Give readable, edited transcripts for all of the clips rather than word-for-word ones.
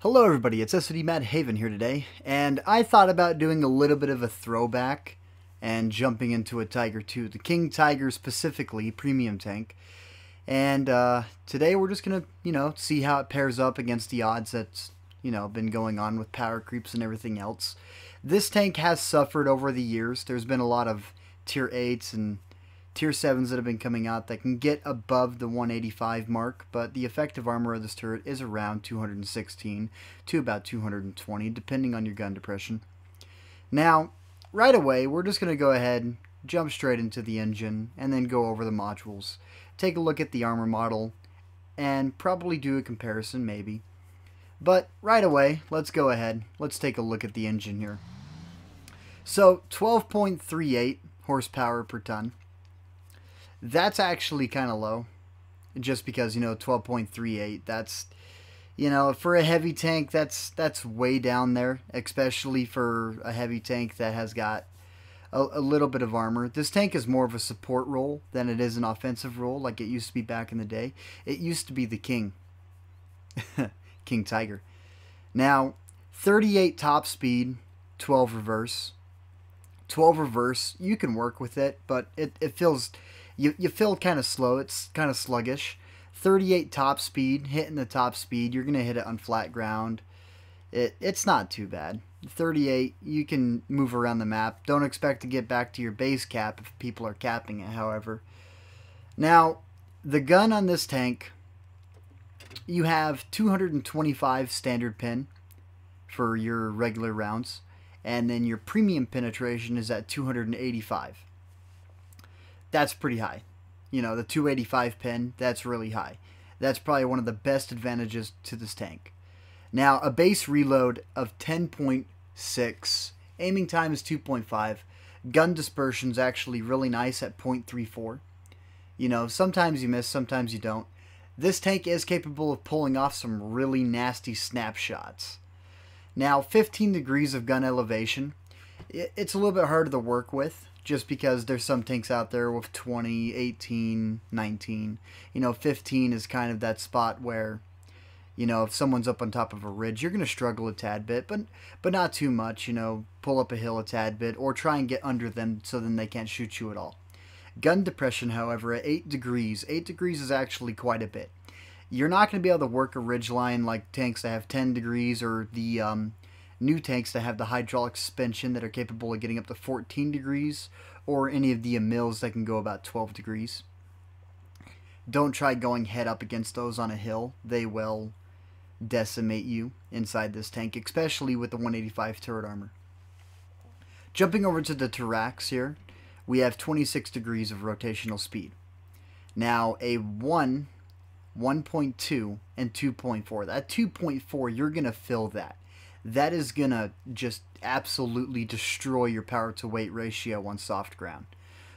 Hello everybody, it's SOD Mad Haven here today, and I thought about doing a little bit of a throwback and jumping into a Tiger 2, the King Tiger specifically, premium tank. And today we're just going to, see how it pairs up against the odds that's, been going on with power creeps and everything else. This tank has suffered over the years. There's been a lot of tier 8s and tier 7s that have been coming out that can get above the 185 mark, but the effective armor of this turret is around 216 to about 220, depending on your gun depression. Now, right away, we're just going to go ahead, jump straight into the engine, and then go over the modules. Take a look at the armor model, and probably do a comparison, maybe. But right away, let's go ahead. Let's take a look at the engine here. So, 12.38 horsepower per ton. That's actually kind of low, just because, 12.38, that's, for a heavy tank, that's way down there, especially for a heavy tank that has got a little bit of armor. This tank is more of a support role than it is an offensive role, like it used to be back in the day. It used to be the King, King Tiger. Now, 38 top speed, 12 reverse. 12 reverse, you can work with it, but it feels... You feel kind of slow. It's kind of sluggish. 38 top speed, hitting the top speed. You're going to hit it on flat ground. It's not too bad. 38, you can move around the map. Don't expect to get back to your base cap if people are capping it, however. Now, the gun on this tank, you have 225 standard pin for your regular rounds. And then your premium penetration is at 285. That's pretty high. The 285 pin, that's really high. That's probably one of the best advantages to this tank. Now, a base reload of 10.6. Aiming time is 2.5. Gun dispersion is actually really nice at 0.34. Sometimes you miss, sometimes you don't. This tank is capable of pulling off some really nasty snapshots. Now, 15 degrees of gun elevation. It's a little bit harder to work with, just because there's some tanks out there with 20, 18, 19. 15 is kind of that spot where, if someone's up on top of a ridge, you're going to struggle a tad bit, but not too much. Pull up a hill a tad bit, or try and get under them so then they can't shoot you at all. Gun depression, however, at 8 degrees. 8 degrees is actually quite a bit. You're not going to be able to work a ridge line like tanks that have 10 degrees, or the new tanks that have the hydraulic suspension that are capable of getting up to 14 degrees, or any of the Emils that can go about 12 degrees. Don't try going head up against those on a hill. They will decimate you inside this tank, especially with the 185 turret armor. Jumping over to the Tarax here, we have 26 degrees of rotational speed. Now, a 1, 1.2, and 2.4. That 2.4, you're going to fill that. That is going to just absolutely destroy your power to weight ratio on soft ground.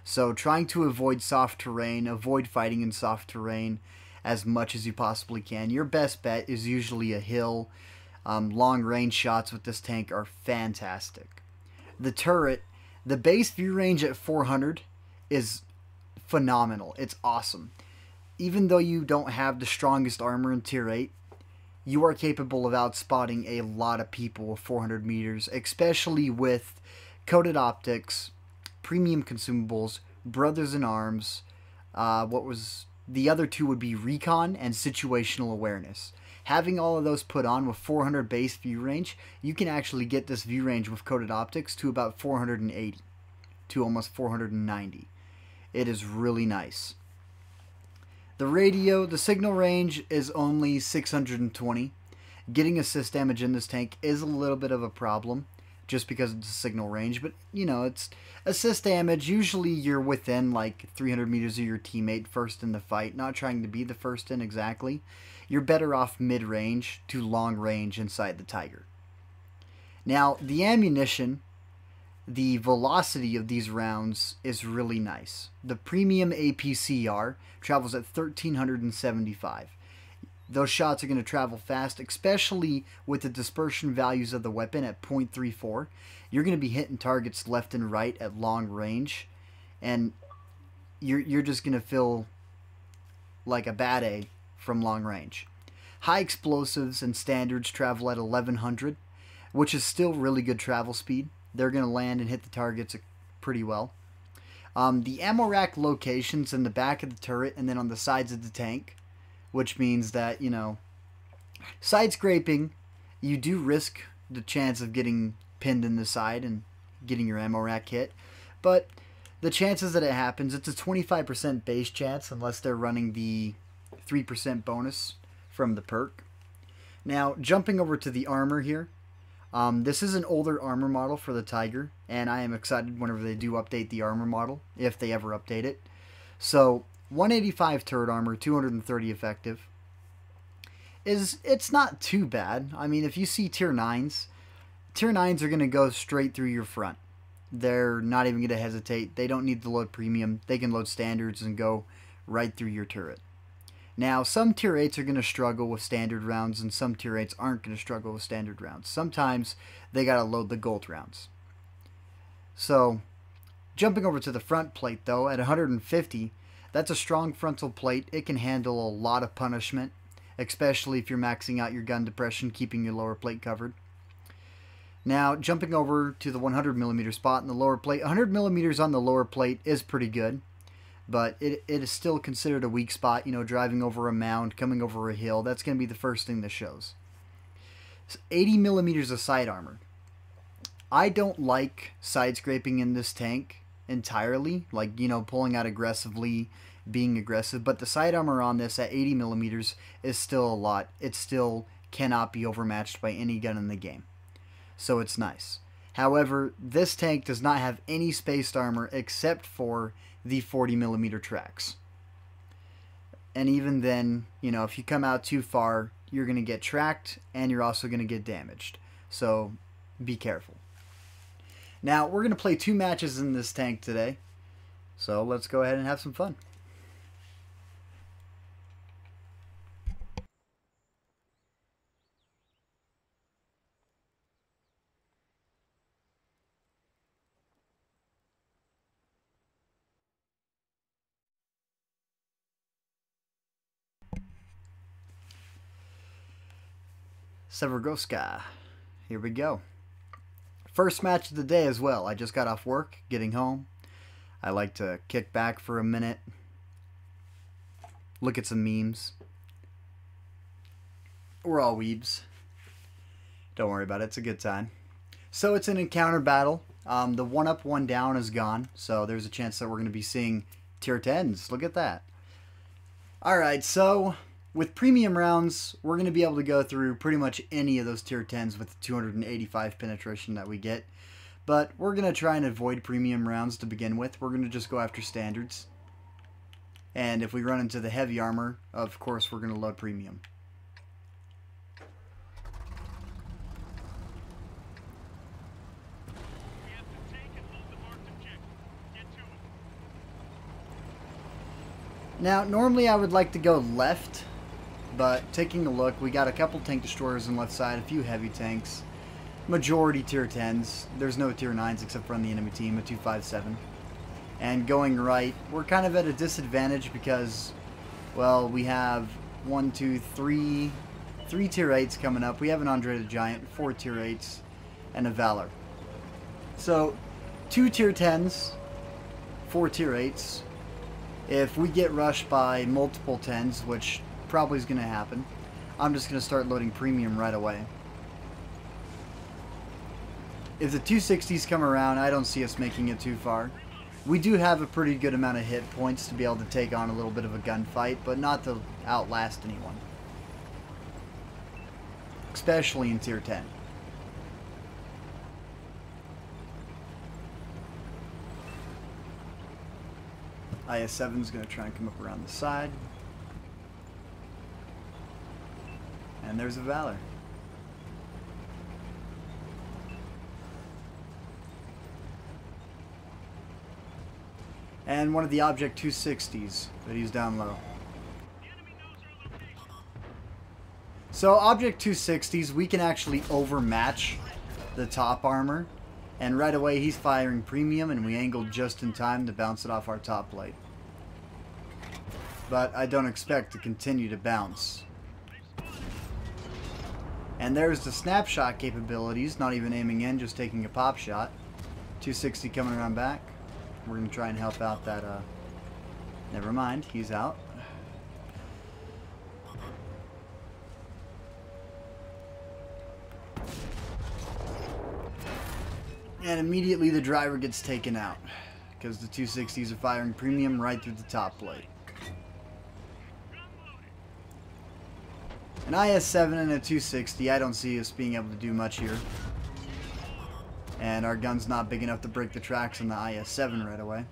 So trying to avoid soft terrain, avoid fighting in soft terrain as much as you possibly can. Your best bet is usually a hill. Long range shots with this tank are fantastic. The turret, the base view range at 400 is phenomenal. It's awesome. Even though you don't have the strongest armor in tier 8, you are capable of outspotting a lot of people with 400 meters, especially with coated optics, premium consumables, brothers in arms. What was the other two would be recon and situational awareness. Having all of those put on with 400 base view range, you can actually get this view range with coated optics to about 480 to almost 490. It is really nice. The radio, the signal range is only 620. Getting assist damage in this tank is a little bit of a problem, just because of the signal range, but, it's assist damage. Usually you're within, like, 300 meters of your teammate first in the fight, not trying to be the first in exactly. You're better off mid-range to long range inside the Tiger. Now, the ammunition... The velocity of these rounds is really nice. The premium APCR travels at 1375. Those shots are going to travel fast, especially with the dispersion values of the weapon at 0.34. You're going to be hitting targets left and right at long range, and you're just going to feel like a bad A from long range. High explosives and standards travel at 1100, which is still really good travel speed. They're going to land and hit the targets pretty well. The ammo rack locations in the back of the turret and then on the sides of the tank, which means that, you know, side scraping, you do risk the chance of getting pinned in the side and getting your ammo rack hit, but the chances that it happens, it's a 25% base chance unless they're running the 3% bonus from the perk. Now, jumping over to the armor here, this is an older armor model for the Tiger, and I am excited whenever they do update the armor model, if they ever update it. So, 185 turret armor, 230 effective. It's not too bad. I mean, if you see tier 9s are going to go straight through your front. They're not even going to hesitate. They don't need to load premium. They can load standards and go right through your turret. Now, some tier 8s are going to struggle with standard rounds, and some tier 8s aren't going to struggle with standard rounds. Sometimes they got to load the gold rounds. So, jumping over to the front plate, though, at 150, that's a strong frontal plate. It can handle a lot of punishment, especially if you're maxing out your gun depression, keeping your lower plate covered. Now, jumping over to the 100mm spot in the lower plate, 100mm on the lower plate is pretty good. But it is still considered a weak spot, you know, driving over a mound, coming over a hill. That's going to be the first thing that shows. 80mm of side armor. I don't like side scraping in this tank entirely, like, you know, pulling out aggressively, being aggressive. But the side armor on this at 80mm is still a lot. It still cannot be overmatched by any gun in the game. So it's nice. However, this tank does not have any spaced armor except for the 40mm tracks. And even then, you know, if you come out too far, you're going to get tracked and you're also going to get damaged. So be careful. Now, we're going to play 2 matches in this tank today. So let's go ahead and have some fun. Severgoska. Here we go. First match of the day as well. I just got off work, getting home. I like to kick back for a minute, look at some memes. We're all weebs. Don't worry about it. It's a good time. So it's an encounter battle. The 1 up, 1 down is gone. So there's a chance that we're going to be seeing tier 10s. Look at that. Alright, so with premium rounds, we're going to be able to go through pretty much any of those tier 10s with the 285 penetration that we get. But we're going to try and avoid premium rounds to begin with. We're going to just go after standards. And if we run into the heavy armor, of course we're going to load premium. Now, normally I would like to go left, but taking a look, we got a couple tank destroyers on the left side, a few heavy tanks, majority tier 10s. There's no tier 9s except for on the enemy team, a 257. And going right, we're kind of at a disadvantage because, well, we have 1, 2, 3 tier 8s coming up. We have an Andre the Giant, 4 tier 8s, and a Valor. So, 2 tier 10s, 4 tier 8s. If we get rushed by multiple 10s, which probably is going to happen, I'm just going to start loading premium right away. If the 260s come around, I don't see us making it too far. We do have a pretty good amount of hit points to be able to take on a little bit of a gunfight, but not to outlast anyone. Especially in tier 10. IS-7 is going to try and come up around the side. And there's a Valor. And one of the Object 260s, but he's down low. So Object 260s, we can actually overmatch the top armor. And right away he's firing premium and we angled just in time to bounce it off our top plate. But I don't expect to continue to bounce. And there's the snapshot capabilities, not even aiming in, just taking a pop shot. 260 coming around back. We're going to try and help out that, never mind, he's out. And immediately the driver gets taken out, because the 260s are firing premium right through the top plate. An IS-7 and a 260, I don't see us being able to do much here. And our gun's not big enough to break the tracks on the IS-7 right away.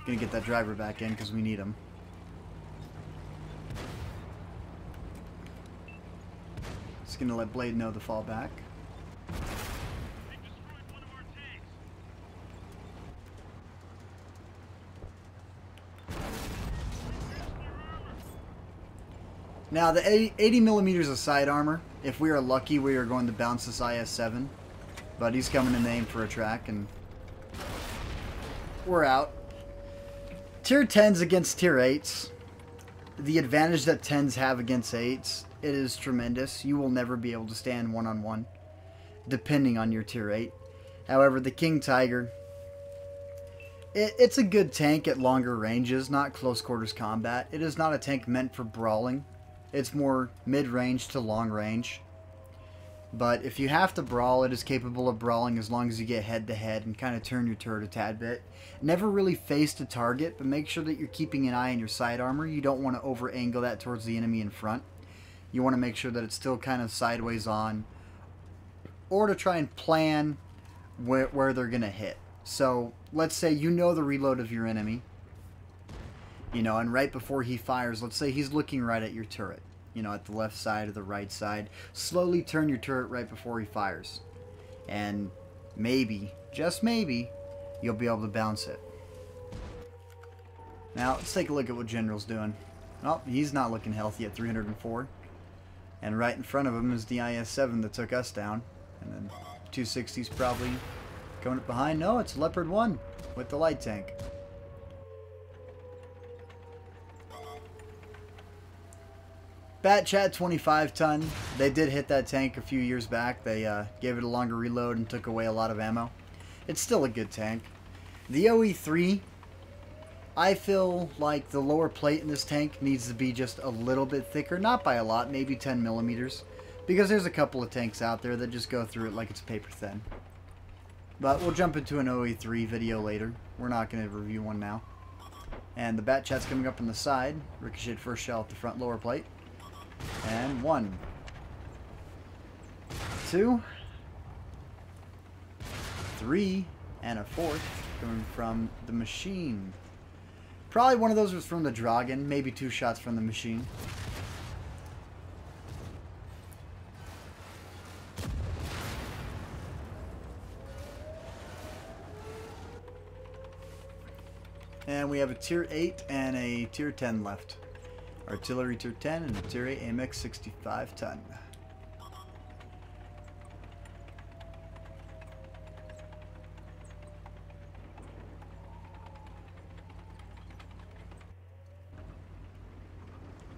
Gonna get that driver back in because we need him. Just gonna let Blade know to fall back. Now the 80 millimeters of side armor, if we are lucky, we are going to bounce this IS-7. But he's coming in to aim for a track, and we're out. Tier 10s against Tier 8s. The advantage that 10s have against 8s, it is tremendous. You will never be able to stand one-on-one, depending on your Tier 8. However, the King Tiger, it's a good tank at longer ranges, not close quarters combat. It is not a tank meant for brawling. It's more mid-range to long range. But if you have to brawl, it is capable of brawling as long as you get head-to-head and kind of turn your turret a tad bit. Never really face the target, but make sure that you're keeping an eye on your side armor. You don't want to over-angle that towards the enemy in front. You want to make sure that it's still kind of sideways on, or to try and plan where they're going to hit. So, let's say you know the reload of your enemy. You know, and right before he fires, let's say he's looking right at your turret. You know, at the left side or the right side. Slowly turn your turret right before he fires. And maybe, just maybe, you'll be able to bounce it. Now, let's take a look at what General's doing. Oh, he's not looking healthy at 304. And right in front of him is the IS-7 that took us down. And then 260's probably coming up behind. No, it's Leopard 1 with the light tank. Batchat 25 ton. They did hit that tank a few years back. They gave it a longer reload and took away a lot of ammo. It's still a good tank. The OE3, I feel like the lower plate in this tank needs to be just a little bit thicker. Not by a lot, maybe 10 millimeters. Because there's a couple of tanks out there that just go through it like it's paper thin. But we'll jump into an OE3 video later. We're not going to review one now. And the Batchat's coming up on the side. Ricocheted first shell at the front lower plate. And 1, 2, 3, and a 4th coming from the machine. Probably one of those was from the Dragon, maybe 2 shots from the machine. And we have a Tier 8 and a Tier 10 left. Artillery Tier 10 and a Tier 8 AMX 65 ton.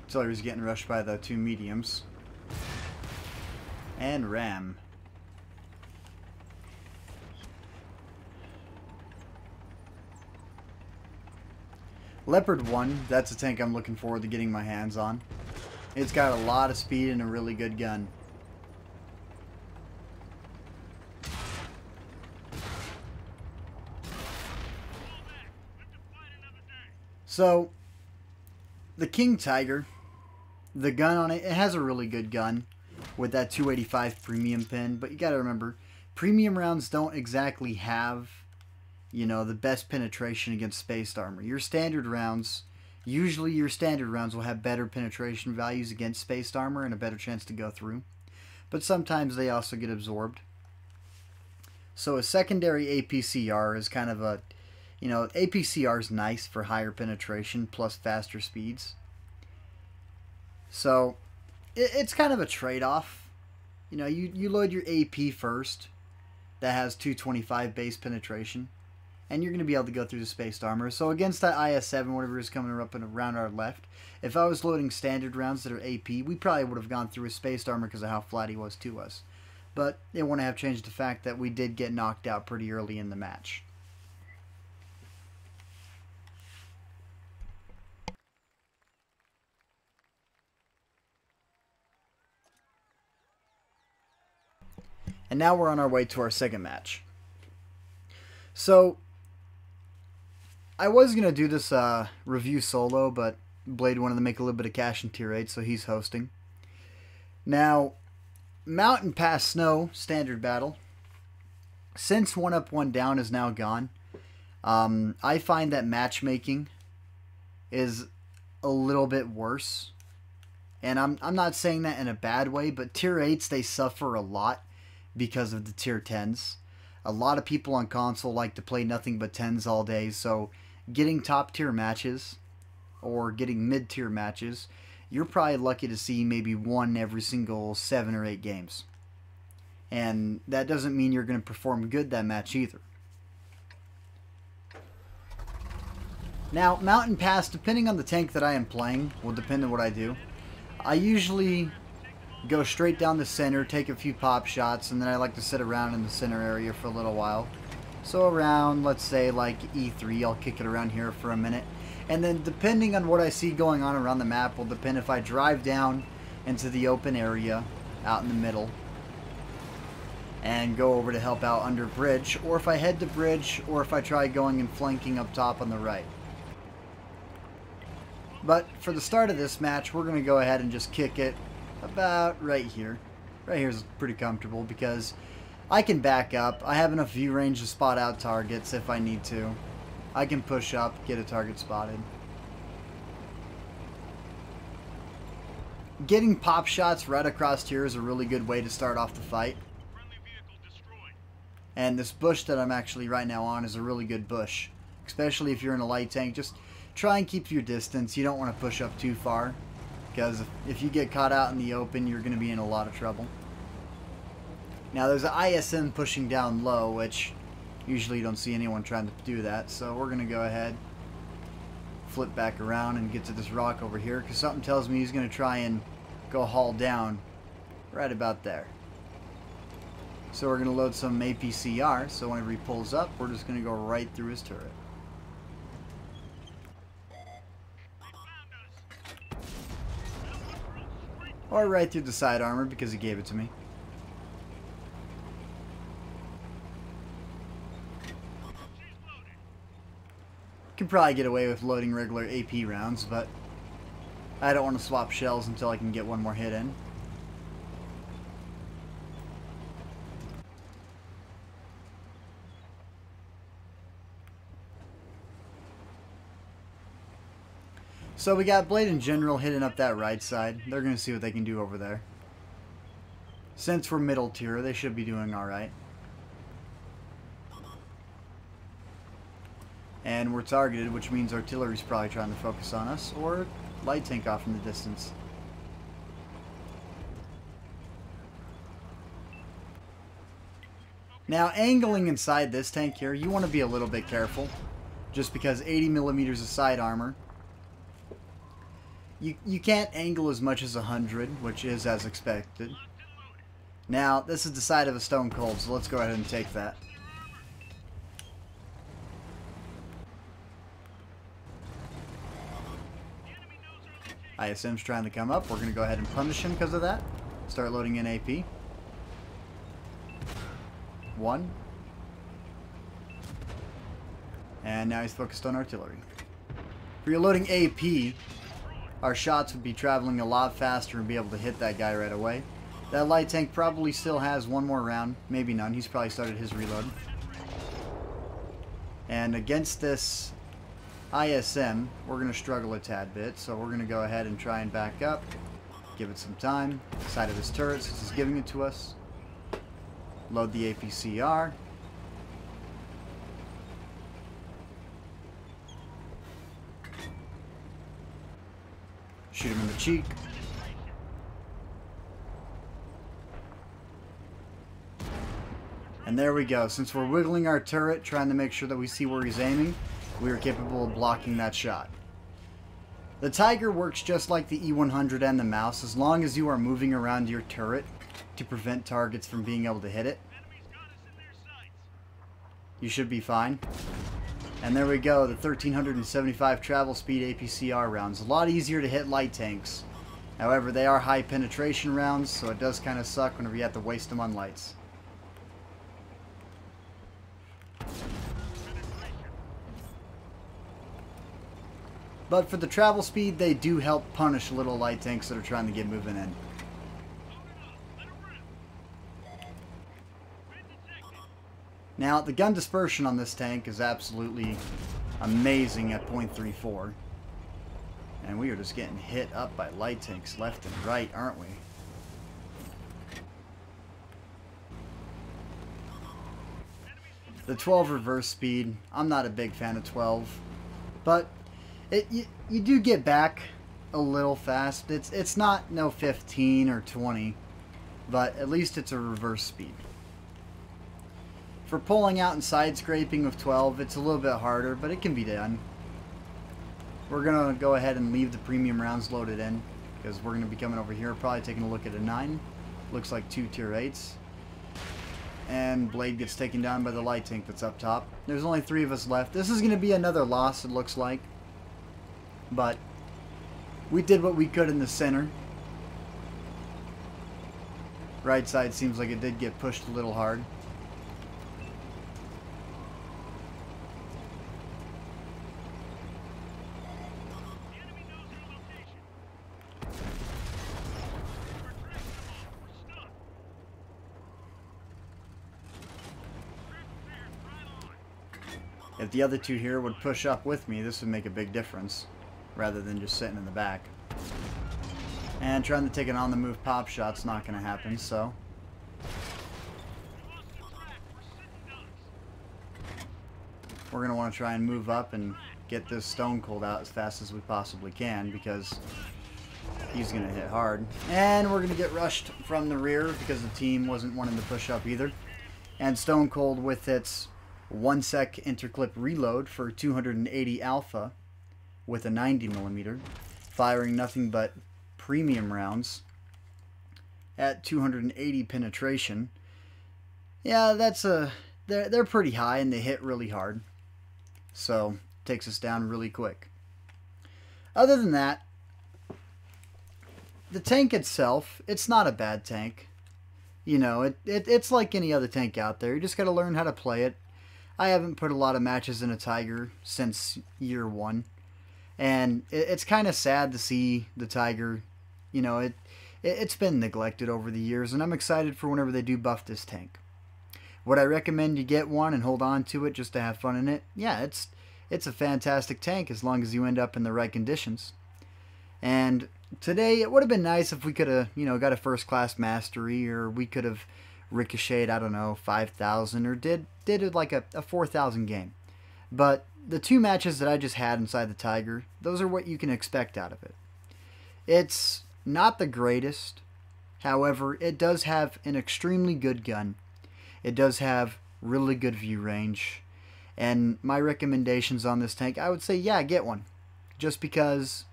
Artillery's getting rushed by the 2 mediums. And Ram. Leopard 1, that's a tank I'm looking forward to getting my hands on. It's got a lot of speed and a really good gun. So, the King Tiger, the gun on it, it has a really good gun with that 285 premium pin, but you gotta remember, premium rounds don't exactly have, you know, the best penetration against spaced armor. Your standard rounds, usually your standard rounds will have better penetration values against spaced armor and a better chance to go through. But sometimes they also get absorbed. So a secondary APCR is kind of a, you know, APCR is nice for higher penetration plus faster speeds. So it's kind of a trade-off. You know, you load your AP first that has 225 base penetration. and you're going to be able to go through the spaced armor. So against that IS-7, whatever is coming up and around our left, if I was loading standard rounds that are AP, we probably would have gone through his spaced armor because of how flat he was to us. But it wouldn't have changed the fact that we did get knocked out pretty early in the match. And now we're on our way to our second match. So, I was going to do this review solo, but Blade wanted to make a little bit of cash in Tier 8, so he's hosting. Now, Mountain Pass Snow, standard battle. Since 1 Up 1 Down is now gone, I find that matchmaking is a little bit worse. And I'm not saying that in a bad way, but Tier 8s, they suffer a lot because of the Tier 10s. A lot of people on console like to play nothing but 10s all day, so getting top tier matches or getting mid tier matches, you're probably lucky to see maybe one every single 7 or 8 games. And that doesn't mean you're going to perform good that match either. Now, Mountain Pass, depending on the tank that I am playing, will depend on what I do. I usually go straight down the center, take a few pop shots, and then I like to sit around in the center area for a little while. So around, let's say, like E3, I'll kick it around here for a minute. And then depending on what I see going on around the map will depend if I drive down into the open area out in the middle and go over to help out under bridge, or if I head to bridge, or if I try going and flanking up top on the right. But for the start of this match, we're going to go ahead and just kick it about right here. Right here is pretty comfortable because I can back up. I have enough view range to spot out targets if I need to. I can push up, get a target spotted. Getting pop shots right across here is a really good way to start off the fight. And this bush that I'm actually right now on is a really good bush. Especially if you're in a light tank. Just try and keep your distance. You don't want to push up too far, because if you get caught out in the open, you're going to be in a lot of trouble. Now there's an ISM pushing down low, which usually you don't see anyone trying to do that. So we're going to go ahead, flip back around and get to this rock over here, because something tells me he's going to try and go haul down right about there. So we're going to load some APCR, so whenever he pulls up, we're just going to go right through his turret. Or right through the side armor because he gave it to me. Could probably get away with loading regular AP rounds, but I don't want to swap shells until I can get one more hit in. So we got Blade and General hitting up that right side. They're going to see what they can do over there. Since we're middle tier, they should be doing alright. And we're targeted, which means artillery's probably trying to focus on us, or light tank off in the distance. Now, angling inside this tank here, you want to be a little bit careful, just because 80 millimeters of side armor. You can't angle as much as 100, which is as expected. Now, this is the side of a Stone Cold, so let's go ahead and take that. ISM's trying to come up. We're going to go ahead and punish him because of that. Start loading in AP. 1. And now he's focused on artillery. If you're loading AP, our shots would be traveling a lot faster and be able to hit that guy right away. That light tank probably still has one more round. Maybe none. He's probably started his reload. And against this ISM, we're going to struggle a tad bit. So we're going to go ahead and try and back up. Give it some time. Side of his turret, since he's giving it to us. Load the APCR. Shoot him in the cheek. And And there we go. Since we're wiggling our turret, trying to make sure that we see where he's aiming, we are capable of blocking that shot. The Tiger works just like the E100 and the Mouse. As long as you are moving around your turret to prevent targets from being able to hit it, you should be fine. And there we go, the 1375 travel speed APCR rounds. A lot easier to hit light tanks. However, they are high penetration rounds, so it does kind of suck whenever you have to waste them on lights. But for the travel speed, they do help punish little light tanks that are trying to get moving in. Now, the gun dispersion on this tank is absolutely amazing at .34. And we are just getting hit up by light tanks left and right, aren't we? The 12 reverse speed, I'm not a big fan of 12. But you do get back a little fast. It's not no 15 or 20, but at least it's a reverse speed. For pulling out and side scraping with 12, it's a little bit harder, but it can be done. We're going to go ahead and leave the premium rounds loaded in, because we're going to be coming over here, probably taking a look at a 9. Looks like 2 tier 8s. And Blade gets taken down by the light tank that's up top. There's only 3 of us left. This is going to be another loss, it looks like. But we did what we could in the center. Right side seems like it did get pushed a little hard. If the other 2 here would push up with me, this would make a big difference, rather than just sitting in the back. And trying to take an on-the-move pop shot's not going to happen, so... we're going to want to try and move up and get this Stone Cold out as fast as we possibly can, because he's going to hit hard. And we're going to get rushed from the rear, because the team wasn't wanting to push up either. And Stone Cold, with its 1 sec interclip reload for 280 alpha with a 90mm, firing nothing but premium rounds at 280 penetration. Yeah, that's they're pretty high and they hit really hard, so takes us down really quick. Other than that, the tank itself, it's not a bad tank. You know, it's like any other tank out there. You just got to learn how to play it. I haven't put a lot of matches in a Tiger since year 1. And it's kind of sad to see the Tiger, you know, it's been neglected over the years. And I'm excited for whenever they do buff this tank. Would I recommend you get one and hold on to it just to have fun in it? Yeah, it's a fantastic tank as long as you end up in the right conditions. And today it would have been nice if we could have, you know, got a first class mastery, or we could have ricocheted, I don't know, 5,000, or did it like a 4,000 game. But the 2 matches that I just had inside the Tiger, those are what you can expect out of it. It's not the greatest, however, it does have an extremely good gun. It does have really good view range. And my recommendations on this tank, I would say, yeah, get one. Just because,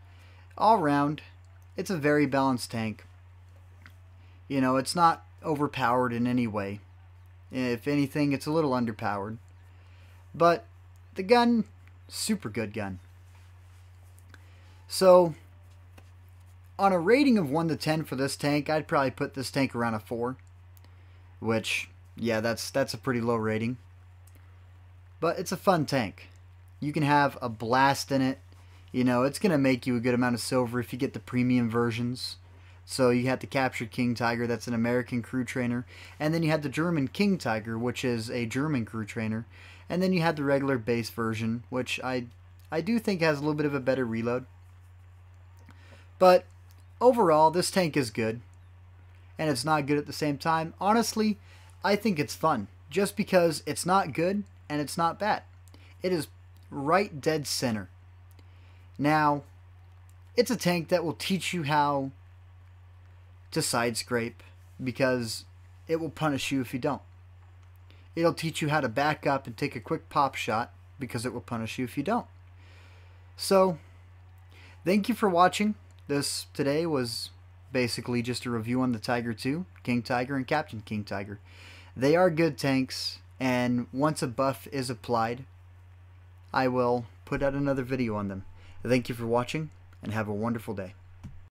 all around, it's a very balanced tank. You know, it's not overpowered in any way. If anything, it's a little underpowered. But the gun, super good gun. So, on a rating of 1 to 10 for this tank, I'd probably put this tank around a 4. Which, yeah, that's a pretty low rating. But it's a fun tank. You can have a blast in it. You know, it's going to make you a good amount of silver if you get the premium versions. So you have the Captured King Tiger, that's an American crew trainer. And then you have the German King Tiger, which is a German crew trainer. And then you have the regular base version, which I do think has a little bit of a better reload. But overall, this tank is good. And it's not good at the same time. Honestly, I think it's fun. Just because it's not good and it's not bad. It is right dead center. Now, it's a tank that will teach you how to side scrape, because it will punish you if you don't. It'll teach you how to back up and take a quick pop shot, because it will punish you if you don't. So, thank you for watching. This today was basically just a review on the Tiger II, King Tiger, and Captain King Tiger. They are good tanks, and once a buff is applied, I will put out another video on them. Thank you for watching, and have a wonderful day.